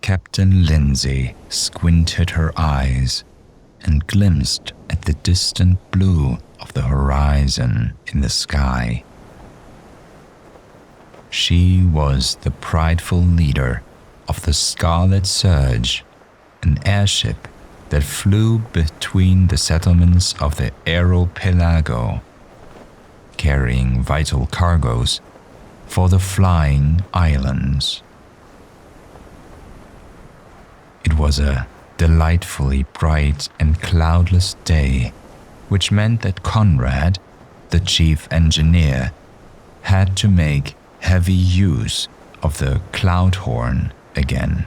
Captain Lindsay squinted her eyes and glimpsed at the distant blue of the horizon in the sky. She was the prideful leader of the Scarlet Surge, an airship that flew between the settlements of the archipelago, carrying vital cargoes for the flying islands. It was a delightfully bright and cloudless day, which meant that Conrad, the chief engineer, had to make heavy use of the cloud horn again.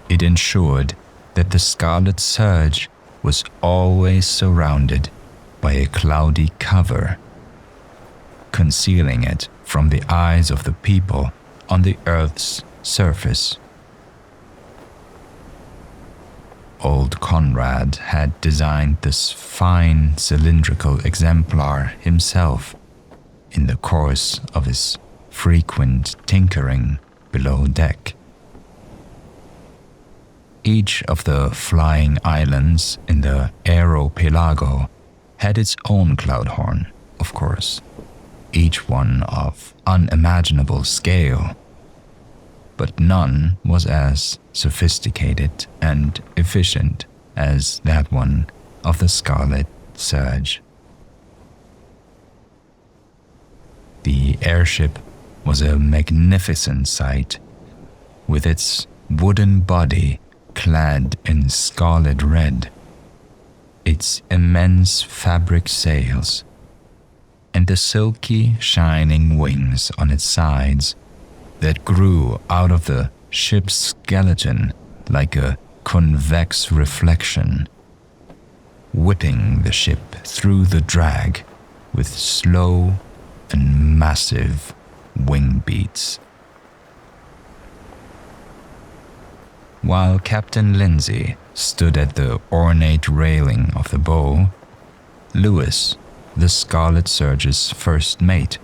It ensured that the Scarlet Surge was always surrounded by a cloudy cover, concealing it from the eyes of the people on the Earth's surface. Old Conrad had designed this fine cylindrical exemplar himself in the course of his frequent tinkering below deck. Each of the flying islands in the archipelago had its own cloud horn, of course, each one of unimaginable scale, but none was as sophisticated and efficient as that one of the Scarlet Surge. The airship was a magnificent sight, with its wooden body clad in scarlet red, its immense fabric sails, and the silky, shining wings on its sides that grew out of the ship's skeleton like a convex reflection, whipping the ship through the drag with slow and massive wing beats. While Captain Lindsay stood at the ornate railing of the bow, Lewis, the Scarlet Surge's first mate,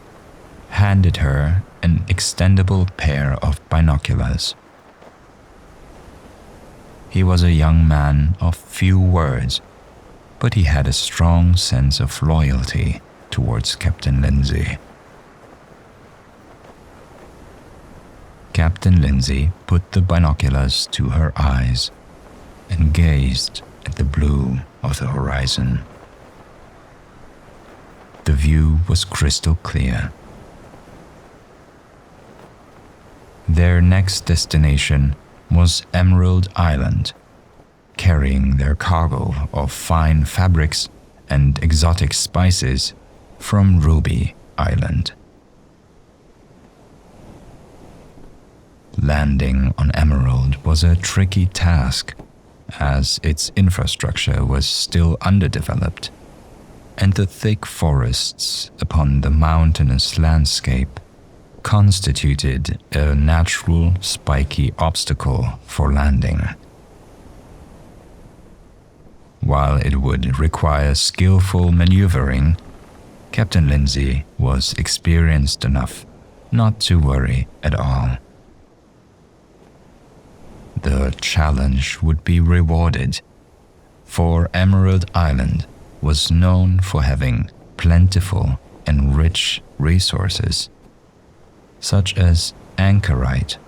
handed her an extendable pair of binoculars. He was a young man of few words, but he had a strong sense of loyalty towards Captain Lindsay. Captain Lindsay put the binoculars to her eyes and gazed at the blue of the horizon. The view was crystal clear. Their next destination was Emerald Island, carrying their cargo of fine fabrics and exotic spices from Ruby Island. Landing on Emerald was a tricky task, as its infrastructure was still underdeveloped, and the thick forests upon the mountainous landscape constituted a natural spiky obstacle for landing. While it would require skillful maneuvering, Captain Lindsay was experienced enough not to worry at all. The challenge would be rewarded, for Emerald Island was known for having plentiful and rich resources, such as anchorite,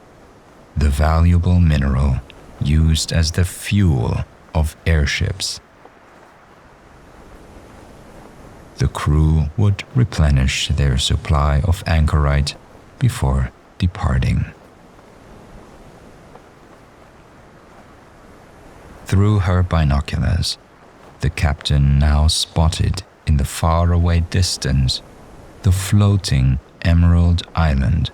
the valuable mineral used as the fuel of airships. The crew would replenish their supply of anchorite before departing. Through her binoculars, the captain now spotted in the faraway distance the floating Emerald Island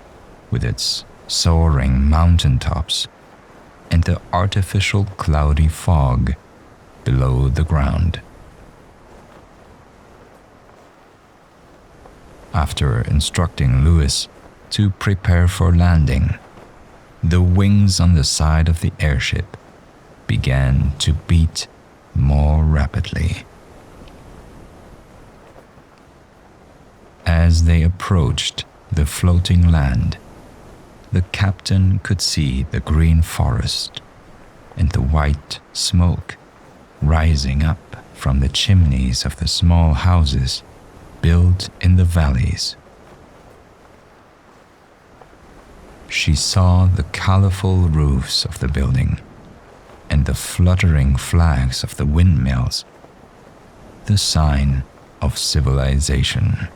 with its soaring mountaintops and the artificial cloudy fog below the ground. After instructing Lewis to prepare for landing, the wings on the side of the airship began to beat more rapidly. As they approached the floating land, the captain could see the green forest and the white smoke rising up from the chimneys of the small houses built in the valleys. She saw the colorful roofs of the building and the fluttering flags of the windmills, the sign of civilization.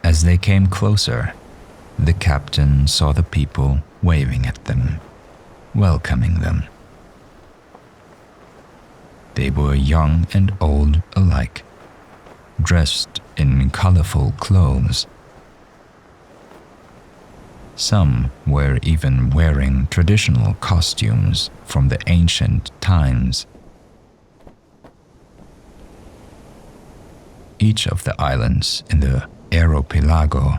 As they came closer, the captain saw the people waving at them, welcoming them. They were young and old alike, dressed in colorful clothes. Some were even wearing traditional costumes from the ancient times. Each of the islands in the archipelago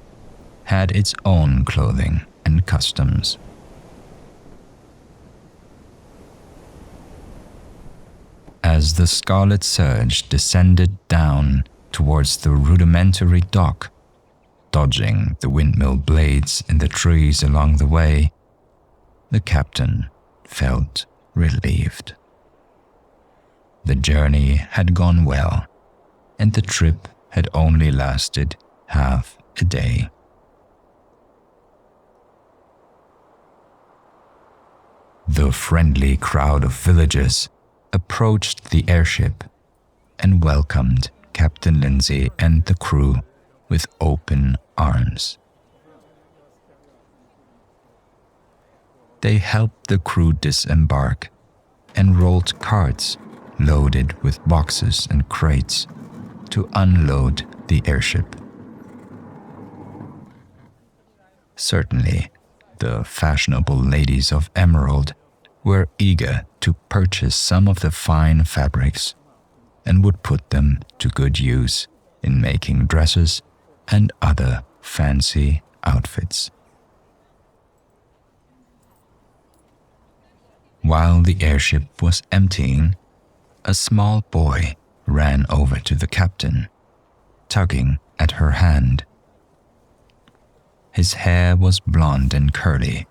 had its own clothing and customs. As the Scarlet surge descended down towards the rudimentary dock, dodging the windmill blades in the trees along the way, the captain felt relieved. The journey had gone well, and the trip had only lasted half a day. The friendly crowd of villagers approached the airship and welcomed Captain Lindsay and the crew with open arms. They helped the crew disembark and rolled carts loaded with boxes and crates to unload the airship. Certainly, the fashionable ladies of Emerald were eager to purchase some of the fine fabrics and would put them to good use in making dresses and other fancy outfits. While the airship was emptying, a small boy ran over to the captain, tugging at her hand. His hair was blonde and curly,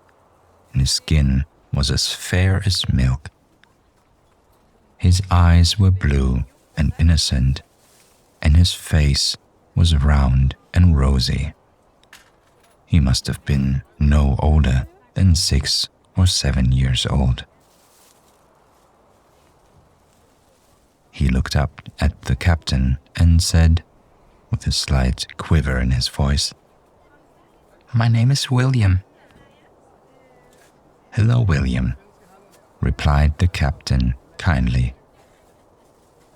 and his skin was as fair as milk. His eyes were blue and innocent, and his face was round and rosy. He must have been no older than 6 or 7 years old. He looked up at the captain and said, with a slight quiver in his voice, "My name is William." "Hello, William," replied the captain kindly.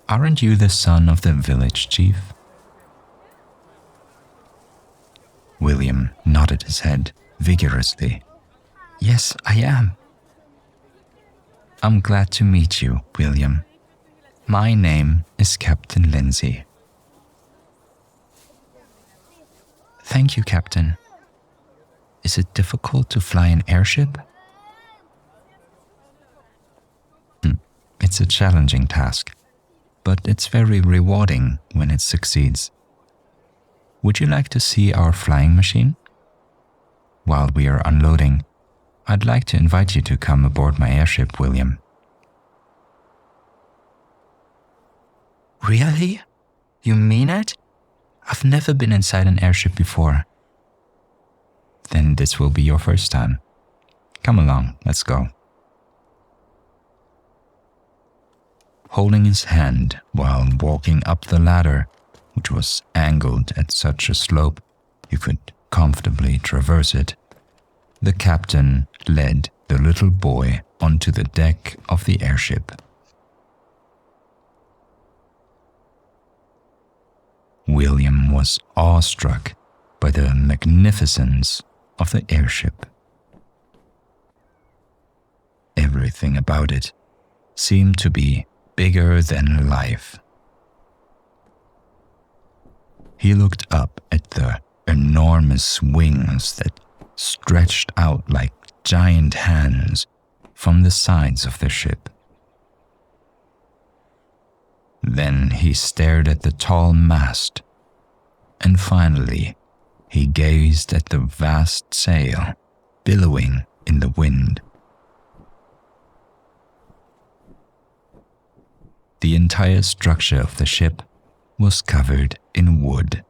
"Aren't you the son of the village chief?" William nodded his head vigorously. "Yes, I am." "I'm glad to meet you, William. My name is Captain Lindsay." "Thank you, Captain. Is it difficult to fly an airship?" "It's a challenging task, but it's very rewarding when it succeeds. Would you like to see our flying machine? While we are unloading, I'd like to invite you to come aboard my airship, William." "Really? You mean it? I've never been inside an airship before." "Then this will be your first time. Come along, let's go." Holding his hand while walking up the ladder, which was angled at such a slope you could comfortably traverse it, the captain led the little boy onto the deck of the airship. William was awestruck by the magnificence of the airship. Everything about it seemed to be bigger than life. He looked up at the enormous wings that stretched out like giant hands from the sides of the ship. Then he stared at the tall mast, and finally He gazed at the vast sail, billowing in the wind. The entire structure of the ship was covered in wood.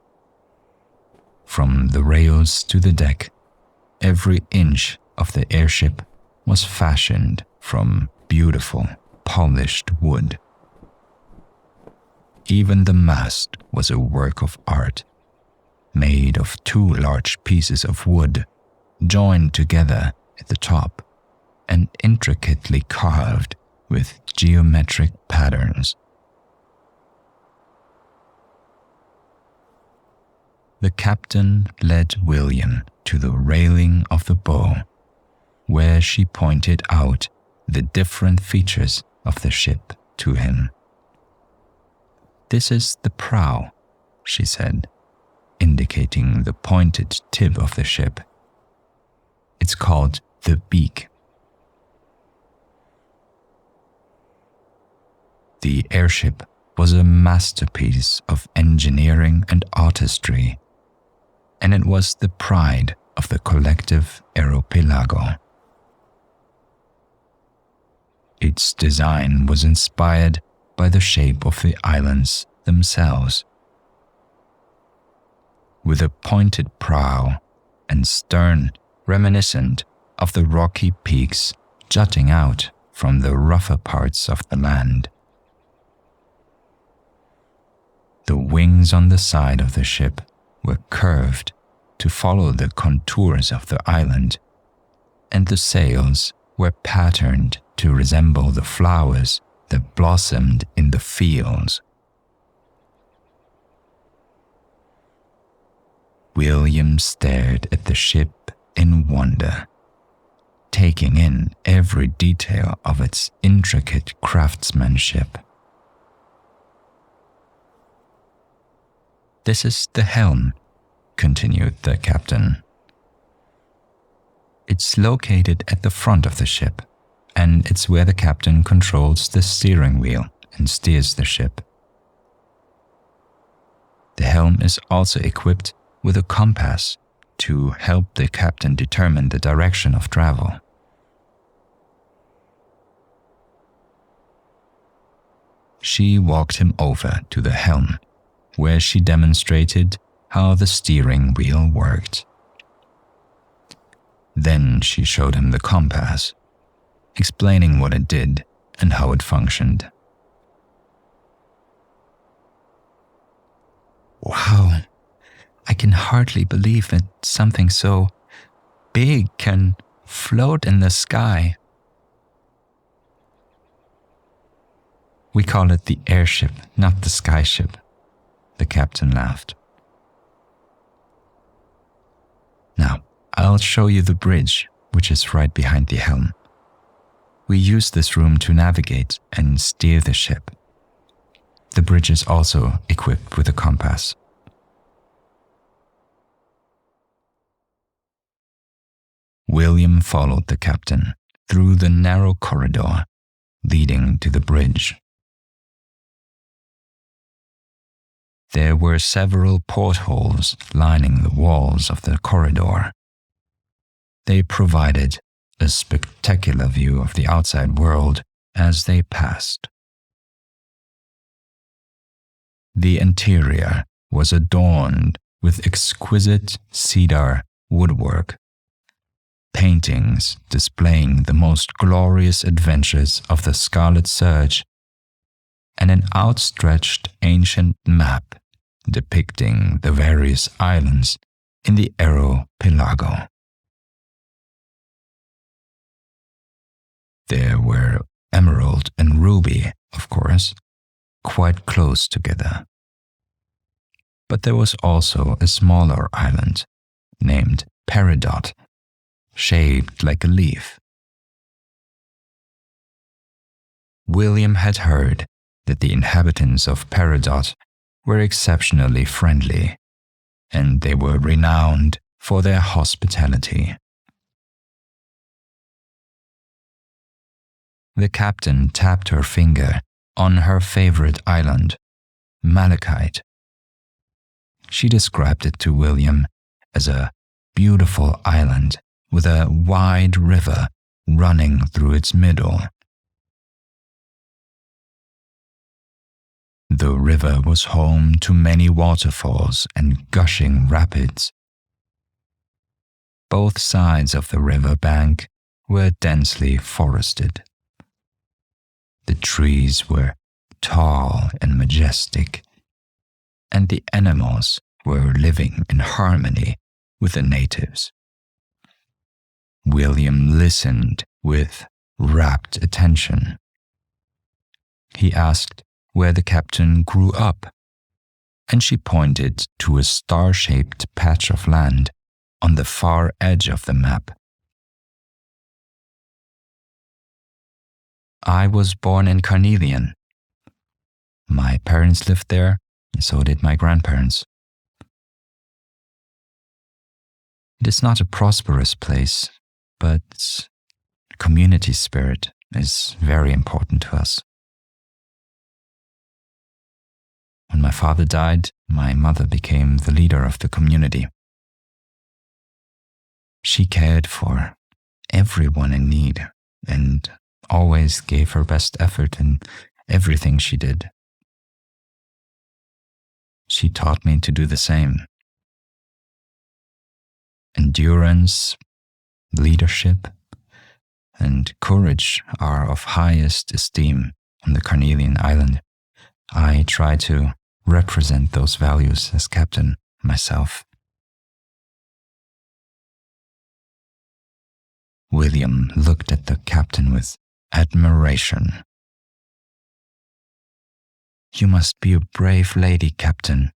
From the rails to the deck, every inch of the airship was fashioned from beautiful, polished wood. Even the mast was a work of art, made of two large pieces of wood joined together at the top and intricately carved with geometric patterns. The captain led William to the railing of the bow, where she pointed out the different features of the ship to him. "This is the prow," she said, indicating the pointed tip of the ship. "It's called the beak." The airship was a masterpiece of engineering and artistry, and it was the pride of the collective archipelago. Its design was inspired by the shape of the islands themselves. With a pointed prow and stern reminiscent of the rocky peaks jutting out from the rougher parts of the land. The wings on the side of the ship were curved to follow the contours of the island, and the sails were patterned to resemble the flowers that blossomed in the fields. William stared at the ship in wonder, taking in every detail of its intricate craftsmanship. "This is the helm," continued the captain. "It's located at the front of the ship, and it's where the captain controls the steering wheel and steers the ship. The helm is also equipped with a compass to help the captain determine the direction of travel." She walked him over to the helm, where she demonstrated how the steering wheel worked. Then she showed him the compass, explaining what it did and how it functioned. "Wow, I can hardly believe that something so big can float in the sky." "We call it the airship, not the skyship," the captain laughed. "Now, I'll show you the bridge, which is right behind the helm. We use this room to navigate and steer the ship. The bridge is also equipped with a compass." William followed the captain through the narrow corridor leading to the bridge. There were several portholes lining the walls of the corridor. They provided a spectacular view of the outside world as they passed. The interior was adorned with exquisite cedar woodwork, paintings displaying the most glorious adventures of the Scarlet Surge, and an outstretched ancient map depicting the various islands in the archipelago. There were Emerald and Ruby, of course, quite close together. But there was also a smaller island named Peridot, shaped like a leaf. William had heard that the inhabitants of Peridot were exceptionally friendly, and they were renowned for their hospitality. The captain tapped her finger on her favorite island, Malachite. She described it to William as a beautiful island with a wide river running through its middle. The river was home to many waterfalls and gushing rapids. Both sides of the river bank were densely forested. The trees were tall and majestic, and the animals were living in harmony with the natives. William listened with rapt attention. He asked where the captain grew up, and she pointed to a star-shaped patch of land on the far edge of the map. I was born in Carnelian. My parents lived there, and so did my grandparents. It is not a prosperous place, but community spirit is very important to us. When my father died, my mother became the leader of the community. She cared for everyone in need and always gave her best effort in everything she did. She taught me to do the same. Endurance, leadership, and courage are of highest esteem on the Carnelian island. I try to represent those values as captain myself. William looked at the captain with admiration. You must be a brave lady, Captain.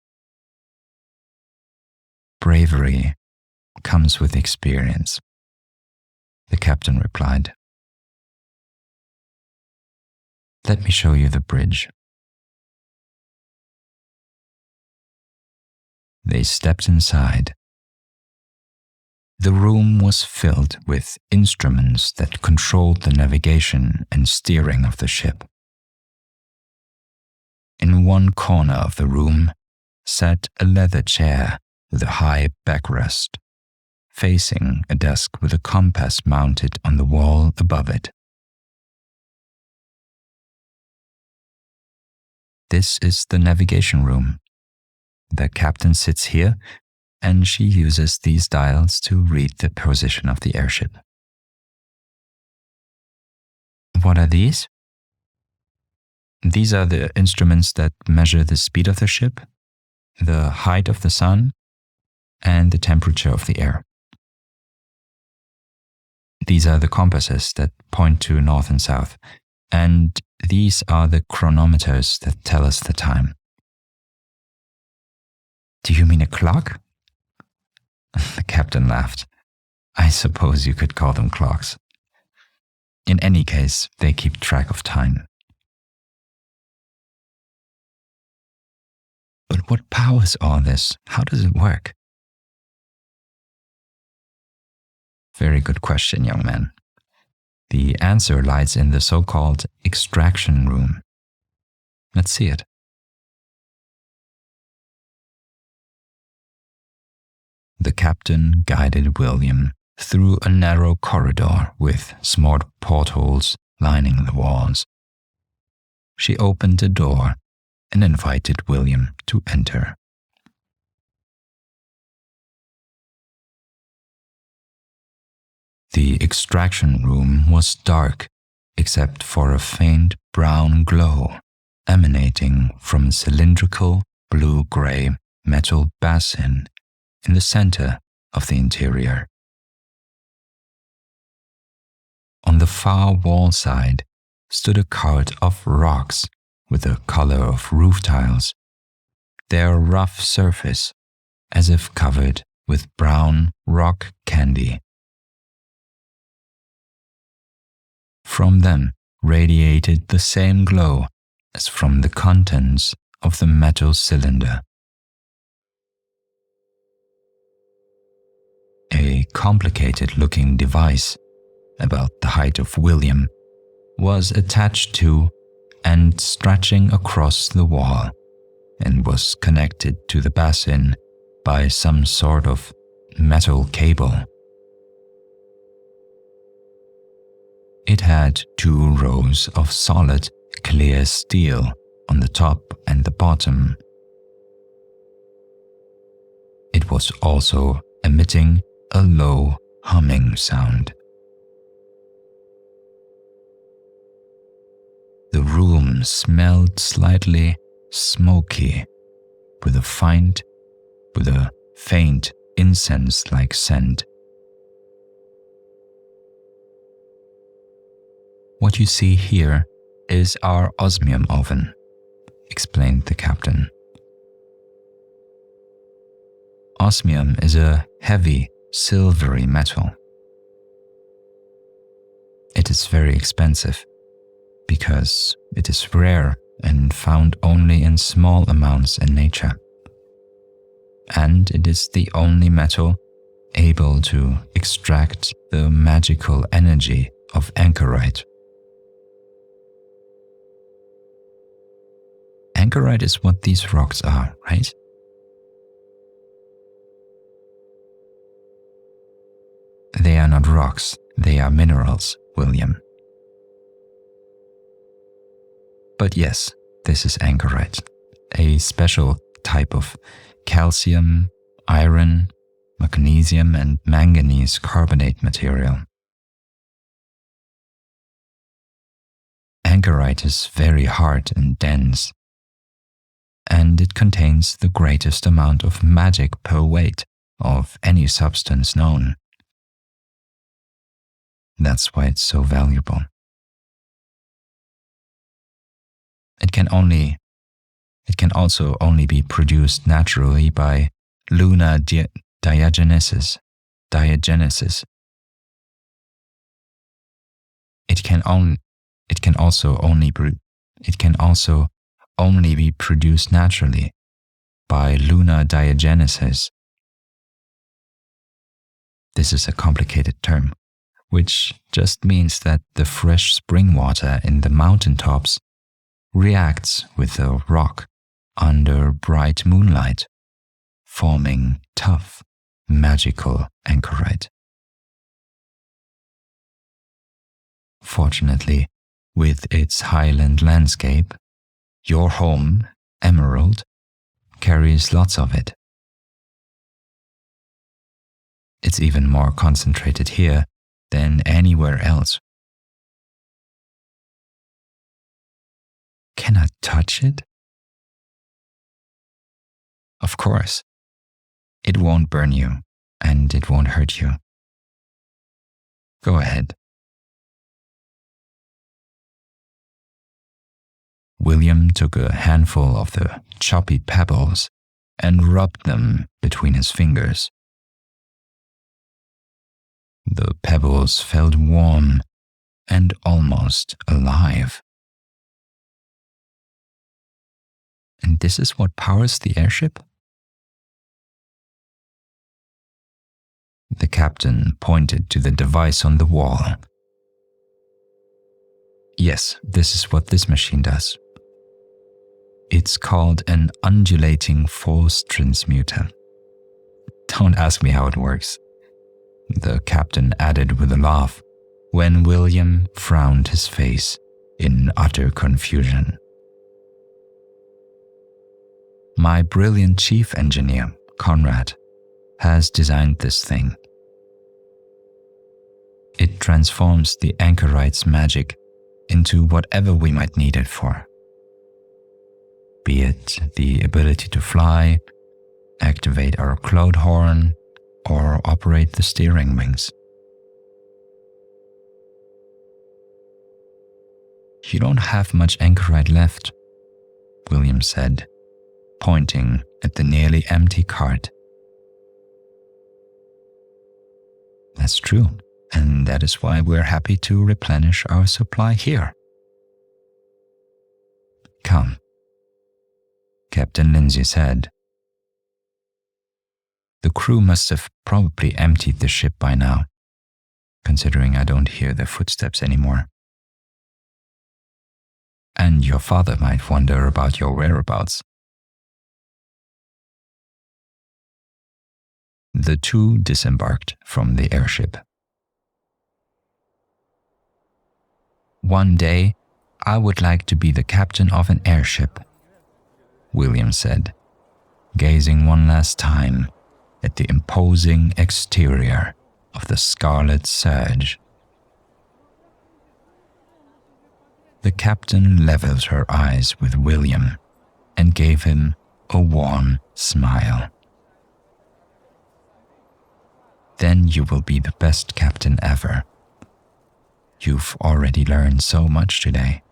Bravery comes with experience, the captain replied. Let me show you the bridge. They stepped inside. The room was filled with instruments that controlled the navigation and steering of the ship. In one corner of the room sat a leather chair with a high backrest, facing a desk with a compass mounted on the wall above it. This is the navigation room. The captain sits here, and she uses these dials to read the position of the airship. What are these? These are the instruments that measure the speed of the ship, the height of the sun, and the temperature of the air. These are the compasses that point to north and south, and these are the chronometers that tell us the time. Do you mean a clock? The captain laughed. I suppose you could call them clocks. In any case, they keep track of time. But what powers all this? How does it work? Very good question, young man. The answer lies in the so-called extraction room. Let's see it. The captain guided William through a narrow corridor with smart portholes lining the walls. She opened a door and invited William to enter. The extraction room was dark, except for a faint brown glow emanating from a cylindrical blue-gray metal basin in the center of the interior. On the far wall side stood a cart of rocks with the color of roof tiles, their rough surface as if covered with brown rock candy. From them radiated the same glow as from the contents of the metal cylinder. A complicated-looking device, about the height of William, was attached to and stretching across the wall, and was connected to the basin by some sort of metal cable. It had 2 rows of solid, clear steel on the top and the bottom. It was also emitting a low humming sound. The room smelled slightly smoky, with a faint incense-like scent. What you see here is our osmium oven, explained the captain. Osmium is a heavy, silvery metal. It is very expensive because it is rare and found only in small amounts in nature. And it is the only metal able to extract the magical energy of anchorite. Anchorite is what these rocks are, right? They are not rocks, they are minerals, William. But yes, this is anchorite, a special type of calcium, iron, magnesium, and manganese carbonate material. Anchorite is very hard and dense, and it contains the greatest amount of magic per weight of any substance known. That's why it's so valuable. It can also only be produced naturally by lunar diagenesis. It can also only be produced naturally by lunar diagenesis. This is a complicated term, which just means that the fresh spring water in the mountaintops reacts with the rock under bright moonlight, forming tough, magical anchorite. Fortunately, with its highland landscape, your home, Emerald, carries lots of it. It's even more concentrated here than anywhere else. Can I touch it? Of course. It won't burn you, and it won't hurt you. Go ahead. William took a handful of the choppy pebbles and rubbed them between his fingers. The pebbles felt warm and almost alive. And this is what powers the airship? The captain pointed to the device on the wall. Yes, this is what this machine does. It's called an undulating force transmuter. Don't ask me how it works, the captain added with a laugh, when William frowned his face in utter confusion. My brilliant chief engineer, Conrad, has designed this thing. It transforms the anchorite's magic into whatever we might need it for. Be it the ability to fly, activate our cloud horn, or operate the steering wings. You don't have much anchorite left, William said, pointing at the nearly empty cart. That's true, and that is why we're happy to replenish our supply here. Come, Captain Lindsay said. The crew must have probably emptied the ship by now, considering I don't hear their footsteps anymore. And your father might wonder about your whereabouts. The two disembarked from the airship. "One day, I would like to be the captain of an airship," William said, gazing one last time at the imposing exterior of the Scarlet Surge. The captain leveled her eyes with William and gave him a warm smile. "Then you will be the best captain ever. You've already learned so much today,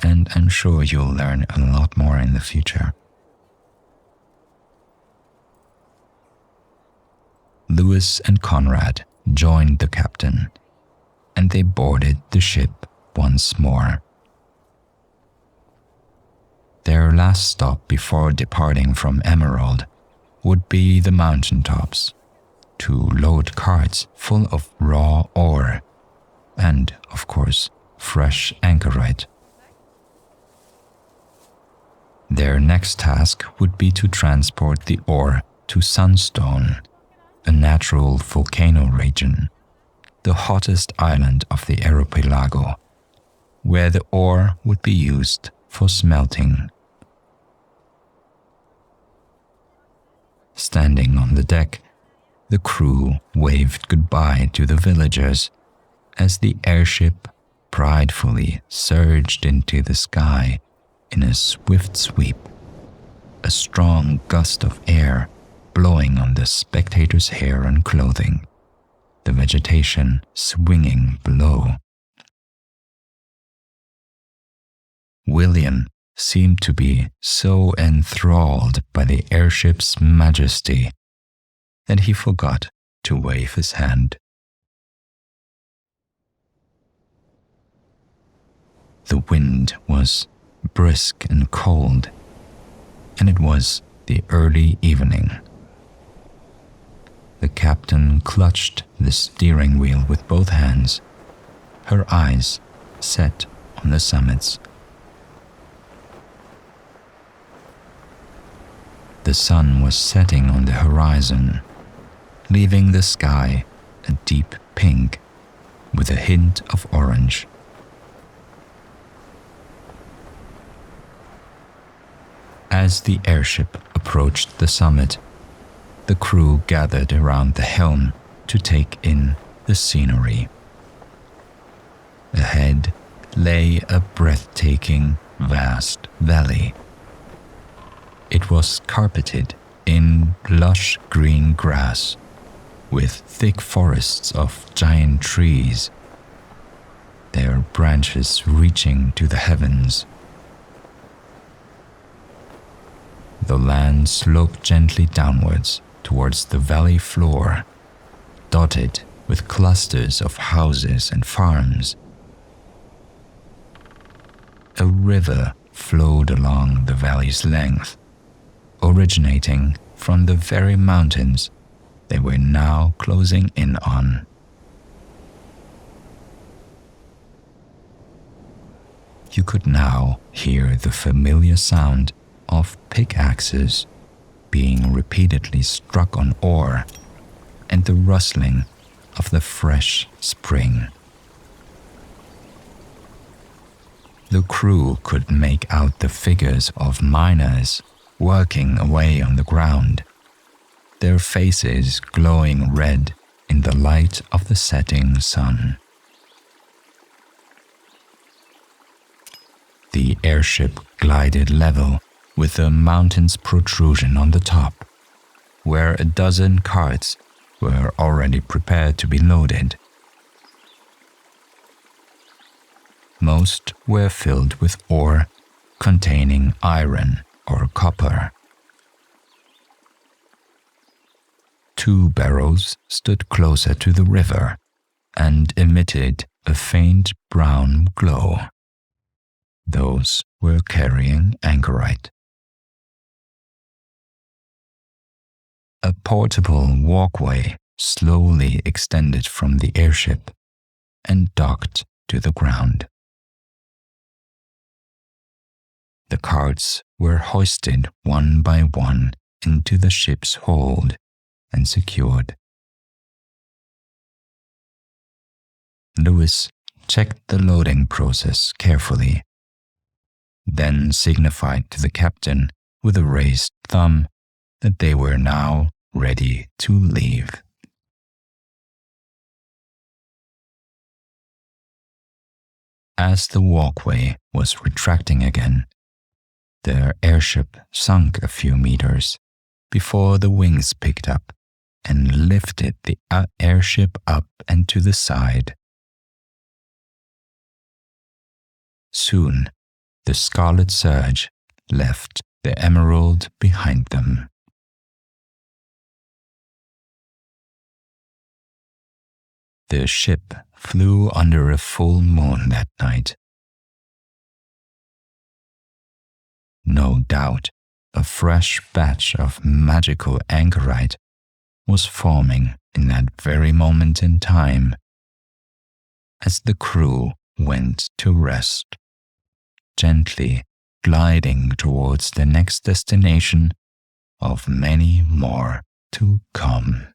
and I'm sure you'll learn a lot more in the future." Lewis and Conrad joined the captain, and they boarded the ship once more. Their last stop before departing from Emerald would be the mountaintops to load carts full of raw ore and, of course, fresh anchorite. Their next task would be to transport the ore to Sunstone, a natural volcano region, the hottest island of the archipelago, where the ore would be used for smelting. Standing on the deck, the crew waved goodbye to the villagers as the airship pridefully surged into the sky in a swift sweep, a strong gust of air blowing on the spectators' hair and clothing, the vegetation swinging below. William seemed to be so enthralled by the airship's majesty that he forgot to wave his hand. The wind was brisk and cold, and it was the early evening. The captain clutched the steering wheel with both hands, her eyes set on the summits. The sun was setting on the horizon, leaving the sky a deep pink with a hint of orange. As the airship approached the summit, the crew gathered around the helm to take in the scenery. Ahead lay a breathtaking, vast valley. It was carpeted in lush green grass, with thick forests of giant trees, their branches reaching to the heavens. The land sloped gently downwards towards the valley floor, dotted with clusters of houses and farms. A river flowed along the valley's length, originating from the very mountains they were now closing in on. You could now hear the familiar sound of pickaxes being repeatedly struck on ore and the rustling of the fresh spring. The crew could make out the figures of miners working away on the ground, their faces glowing red in the light of the setting sun. The airship glided level with the mountain's protrusion on the top, where a dozen carts were already prepared to be loaded. Most were filled with ore containing iron or copper. 2 barrels stood closer to the river and emitted a faint brown glow. Those were carrying anchorite. A portable walkway slowly extended from the airship and docked to the ground. The carts were hoisted one by one into the ship's hold and secured. Lewis checked the loading process carefully, then signified to the captain with a raised thumb that they were now ready to leave. As the walkway was retracting again, the airship sunk a few meters before the wings picked up and lifted the airship up and to the side. Soon, the Scarlet surge left the emerald behind them. The ship flew under a full moon that night. No doubt, a fresh batch of magical anchorite was forming in that very moment in time as the crew went to rest, gently gliding towards the next destination of many more to come.